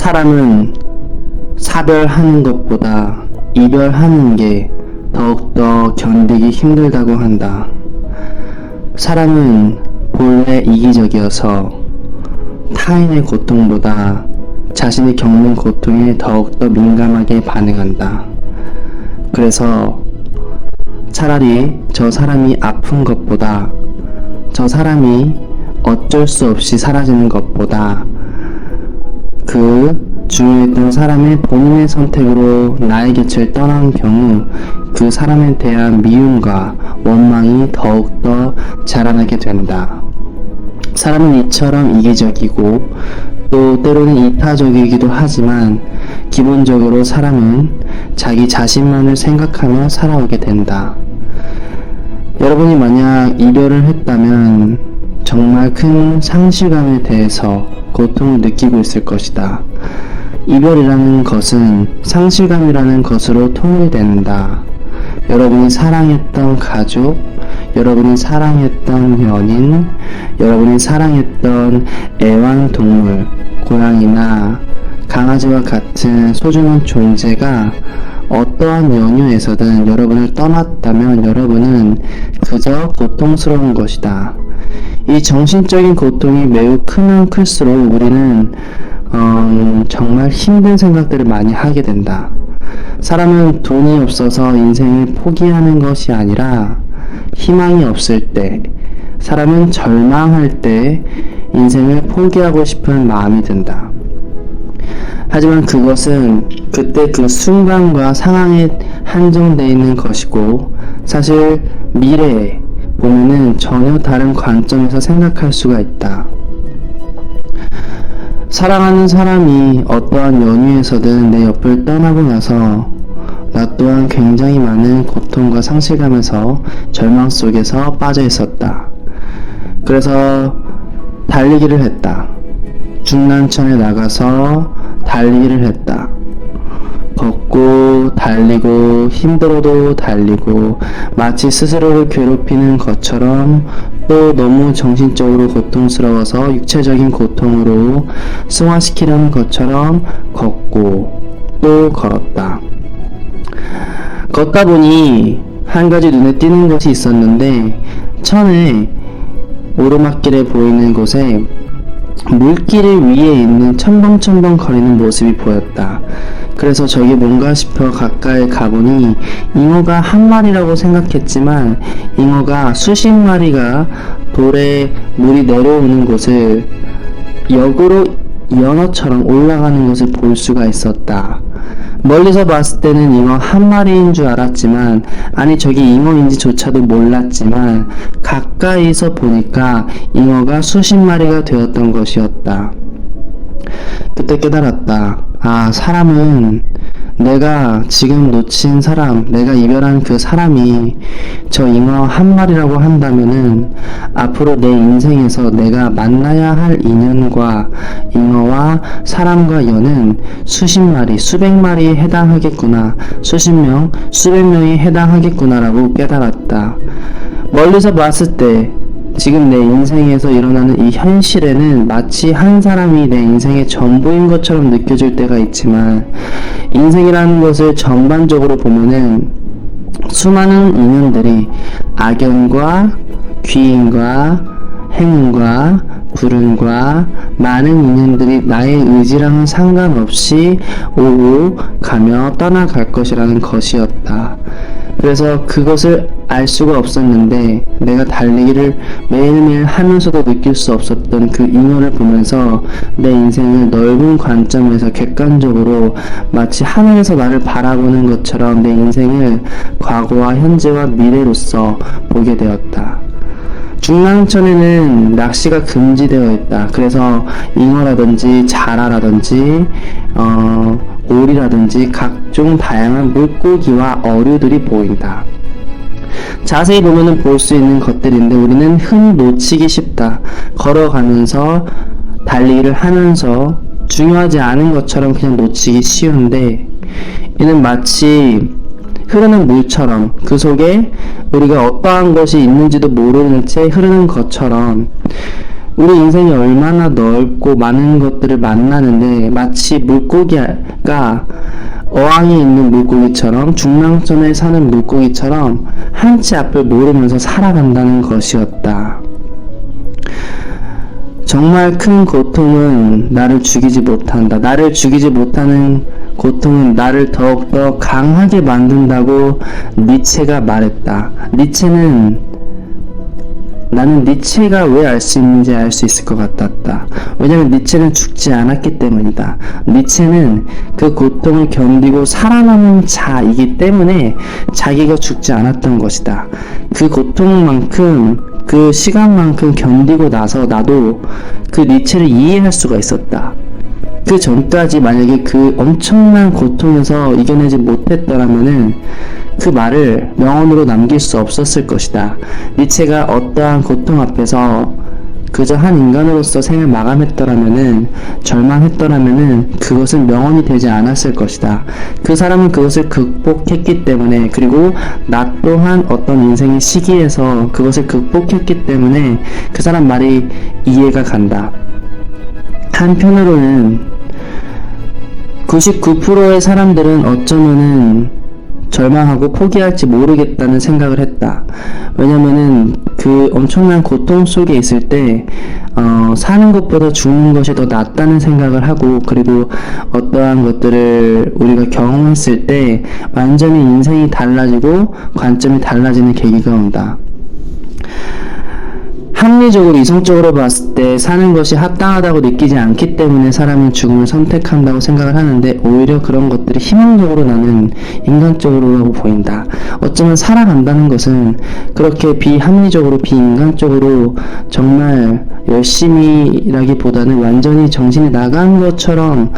사람은 사별하는 것보다 이별하는 게 더욱더 견디기 힘들다고 한다. 사람은 본래 이기적이어서 타인의 고통보다 자신이 겪는 고통에 더욱더 민감하게 반응한다. 그래서 차라리 저 사람이 아픈 것보다 저 사람이 어쩔 수 없이 사라지는 것보다 그 중요했던 사람의 본인의 선택으로 나의 곁을 떠난 경우 그 사람에 대한 미움과 원망이 더욱더 자라나게 된다. 사람은 이처럼 이기적이고 또 때로는 이타적이기도 하지만 기본적으로 사람은 자기 자신만을 생각하며 살아오게 된다. 여러분이 만약 이별을 했다면 정말 큰 상실감에 대해서 고통을 느끼고 있을 것이다. 이별이라는 것은 상실감이라는 것으로 통일된다. 여러분이 사랑했던 가족, 여러분이 사랑했던 연인, 여러분이 사랑했던 애완동물, 고양이나 강아지와 같은 소중한 존재가 어떠한 연유에서든 여러분을 떠났다면 여러분은 그저 고통스러운 것이다. 이 정신적인 고통이 매우 크면 클수록 우리는 정말 힘든 생각들을 많이 하게 된다. 사람은 돈이 없어서 인생을 포기하는 것이 아니라 희망이 없을 때, 사람은 절망할 때 인생을 포기하고 싶은 마음이 든다. 하지만 그것은 그때 그 순간과 상황에 한정되어 있는 것이고 사실 미래에 보면은 전혀 다른 관점에서 생각할 수가 있다. 사랑하는 사람이 어떠한 연유에서든 내 옆을 떠나고 나서 나 또한 굉장히 많은 고통과 상실감에서 절망 속에서 빠져 있었다. 그래서 달리기를 했다. 중랑천에 나가서 달리기를 했다. 걷고 달리고 힘들어도 달리고 마치 스스로를 괴롭히는 것처럼 또 너무 정신적으로 고통스러워서 육체적인 고통으로 승화시키려는 것처럼 걷고 또 걸었다. 걷다 보니 한 가지 눈에 띄는 것이 있었는데 천에 오르막길에 보이는 곳에 물길 위에 있는 첨벙첨벙 거리는 모습이 보였다. 그래서 저게 뭔가 싶어 가까이 가보니 잉어가 한 마리라고 생각했지만 잉어가 수십 마리가 돌에 물이 내려오는 곳을 역으로 연어처럼 올라가는 것을 볼 수가 있었다. 멀리서 봤을 때는 잉어 한 마리인 줄 알았지만 아니 저게 잉어인지조차도 몰랐지만 가까이서 보니까 잉어가 수십 마리가 되었던 것이었다. 그때 깨달았다. 아, 사람은 내가 지금 놓친 사람, 내가 이별한 그 사람이 저 잉어 한 마리라고 한다면은 앞으로 내 인생에서 내가 만나야 할 인연과 잉어와 사람과 연은 수십 마리, 수백 마리에 해당하겠구나, 수십 명, 수백 명에 해당하겠구나라고 깨달았다. 멀리서 봤을 때 지금 내 인생에서 일어나는 이 현실에는 마치 한 사람이 내 인생의 전부인 것처럼 느껴질 때가 있지만 인생이라는 것을 전반적으로 보면은 수많은 인연들이 악연과 귀인과 행운과 불운과 많은 인연들이 나의 의지랑은 상관없이 오고 가며 떠나갈 것이라는 것이었다. 그래서 그것을 알 수가 없었는데 내가 달리기를 매일매일 하면서도 느낄 수 없었던 그 잉어를 보면서 내 인생을 넓은 관점에서 객관적으로 마치 하늘에서 나를 바라보는 것처럼 내 인생을 과거와 현재와 미래로서 보게 되었다. 중랑천에는 낚시가 금지되어 있다. 그래서 잉어라든지 자라라든지 오리라든지 각종 다양한 물고기와 어류들이 보인다. 자세히 보면은 볼 수 있는 것들인데 우리는 흔히 놓치기 쉽다. 걸어가면서 달리기를 하면서 중요하지 않은 것처럼 그냥 놓치기 쉬운데 이는 마치 흐르는 물처럼 그 속에 우리가 어떠한 것이 있는지도 모르는 채 흐르는 것처럼 우리 인생이 얼마나 넓고 많은 것들을 만나는데 마치 물고기가 어항에 있는 물고기처럼 중랑천에 사는 물고기처럼 한치 앞을 모르면서 살아간다는 것이었다. 정말 큰 고통은 나를 죽이지 못한다. 나를 죽이지 못하는 고통은 나를 더욱더 강하게 만든다고 니체가 말했다. 나는 니체가 왜 알 수 있는지 알 수 있을 것 같았다. 왜냐면 니체는 죽지 않았기 때문이다. 니체는 그 고통을 견디고 살아남은 자이기 때문에 자기가 죽지 않았던 것이다. 그 고통만큼, 그 시간만큼 견디고 나서 나도 그 니체를 이해할 수가 있었다. 그 전까지 만약에 그 엄청난 고통에서 이겨내지 못했더라면은 그 말을 명언으로 남길 수 없었을 것이다. 니체가 어떠한 고통 앞에서 그저 한 인간으로서 생을 마감했더라면은, 절망했더라면은 그것은 명언이 되지 않았을 것이다. 그 사람은 그것을 극복했기 때문에, 그리고 나 또한 어떤 인생의 시기에서 그것을 극복했기 때문에 그 사람 말이 이해가 간다. 한편으로는 99%의 사람들은 어쩌면은 절망하고 포기할지 모르겠다는 생각을 했다. 왜냐면은 그 엄청난 고통 속에 있을 때 사는 것보다 죽는 것이 더 낫다는 생각을 하고, 그리고 어떠한 것들을 우리가 경험했을 때 완전히 인생이 달라지고 관점이 달라지는 계기가 온다. 합리적으로 이성적으로 봤을 때 사는 것이 합당하다고 느끼지 않기 때문에 사람은 죽음을 선택한다고 생각을 하는데, 오히려 그런 것들이 희망적으로 나는 인간적으로라고 보인다. 어쩌면 살아간다는 것은 그렇게 비합리적으로 비인간적으로 정말 열심히라기보다는 완전히 정신이 나간 것처럼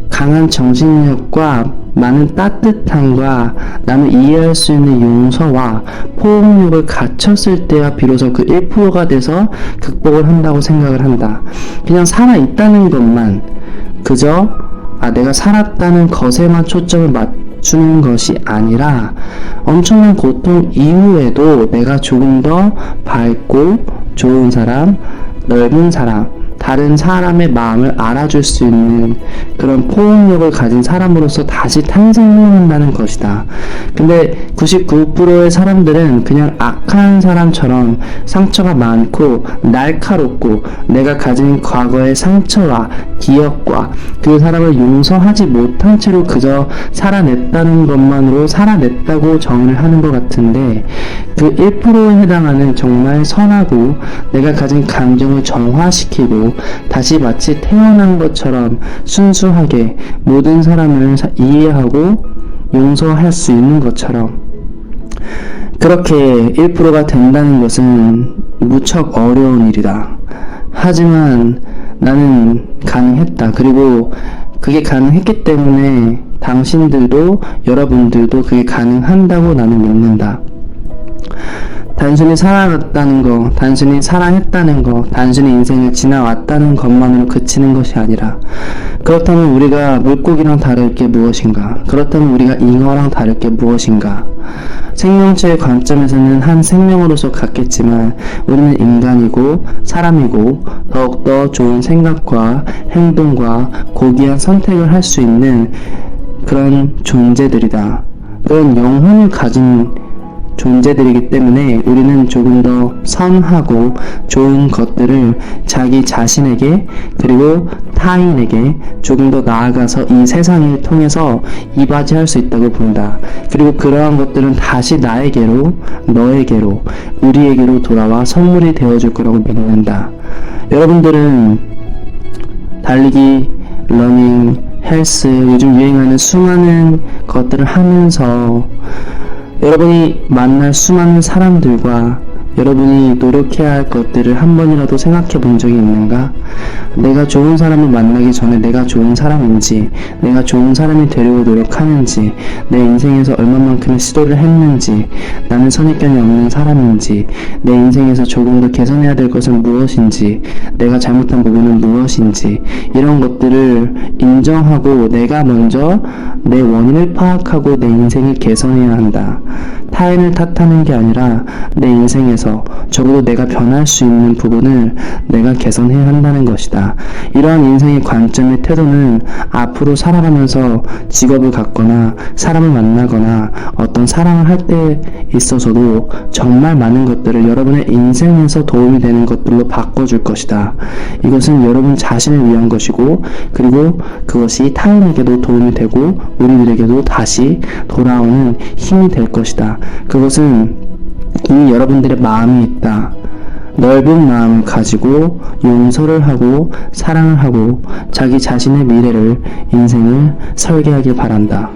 강한 정신력과 많은 따뜻함과 남을 이해할 수 있는 용서와 포용력을 갖췄을 때야 비로소 그 1%가 돼서 극복을 한다고 생각을 한다. 그냥 살아있다는 것만, 그저 내가 살았다는 것에만 초점을 맞추는 것이 아니라 엄청난 고통 이후에도 내가 조금 더 밝고 좋은 사람, 넓은 사람, 다른 사람의 마음을 알아줄 수 있는 그런 포용력을 가진 사람으로서 다시 탄생한다는 것이다. 근데 99%의 사람들은 그냥 악한 사람처럼 상처가 많고 날카롭고 내가 가진 과거의 상처와 기억과 그 사람을 용서하지 못한 채로 그저 살아냈다는 것만으로 살아냈다고 정의를 하는 것 같은데, 그 1%에 해당하는 정말 선하고 내가 가진 감정을 정화시키고 다시 마치 태어난 것처럼 순수하게 모든 사람을 이해하고 용서할 수 있는 것처럼, 그렇게 1%가 된다는 것은 무척 어려운 일이다. 하지만 나는 가능했다. 그리고 그게 가능했기 때문에 당신들도, 여러분들도 그게 가능한다고 나는 믿는다. 단순히 살아갔다는 거, 단순히 사랑했다는 거, 단순히 인생을 지나왔다는 것만으로 그치는 것이 아니라, 그렇다면 우리가 물고기랑 다를 게 무엇인가? 그렇다면 우리가 잉어랑 다를 게 무엇인가? 생명체의 관점에서는 한 생명으로서 같겠지만 우리는 인간이고 사람이고 더욱더 좋은 생각과 행동과 고귀한 선택을 할 수 있는 그런 존재들이다. 그런 영혼을 가진 존재들이기 때문에 우리는 조금 더 선하고 좋은 것들을 자기 자신에게 그리고 타인에게 조금 더 나아가서 이 세상을 통해서 이바지할 수 있다고 본다. 그리고 그러한 것들은 다시 나에게로, 너에게로, 우리에게로 돌아와 선물이 되어줄 거라고 믿는다. 여러분들은 달리기, 러닝, 헬스, 요즘 유행하는 수많은 것들을 하면서 여러분이 만날 수많은 사람들과 여러분이 노력해야 할 것들을 한 번이라도 생각해 본 적이 있는가? 내가 좋은 사람을 만나기 전에 내가 좋은 사람인지, 내가 좋은 사람이 되려고 노력하는지, 내 인생에서 얼마만큼의 시도를 했는지, 나는 선입견이 없는 사람인지, 내 인생에서 조금 더 개선해야 될 것은 무엇인지, 내가 잘못한 부분은 무엇인지, 이런 것들을 인정하고 내가 먼저 내 원인을 파악하고 내 인생을 개선해야 한다. 타인을 탓하는 게 아니라 내 인생에서 적어도 내가 변할 수 있는 부분을 내가 개선해야 한다는 것이다. 이러한 인생의 관점의 태도는 앞으로 살아가면서 직업을 갖거나 사람을 만나거나 어떤 사랑을 할 때 있어서도 정말 많은 것들을 여러분의 인생에서 도움이 되는 것들로 바꿔줄 것이다. 이것은 여러분 자신을 위한 것이고, 그리고 그것이 타인에게도 도움이 되고 우리들에게도 다시 돌아오는 힘이 될 것이다. 그것은 이미 여러분들의 마음이 있다. 넓은 마음을 가지고 용서를 하고 사랑을 하고 자기 자신의 미래를, 인생을 설계하길 바란다.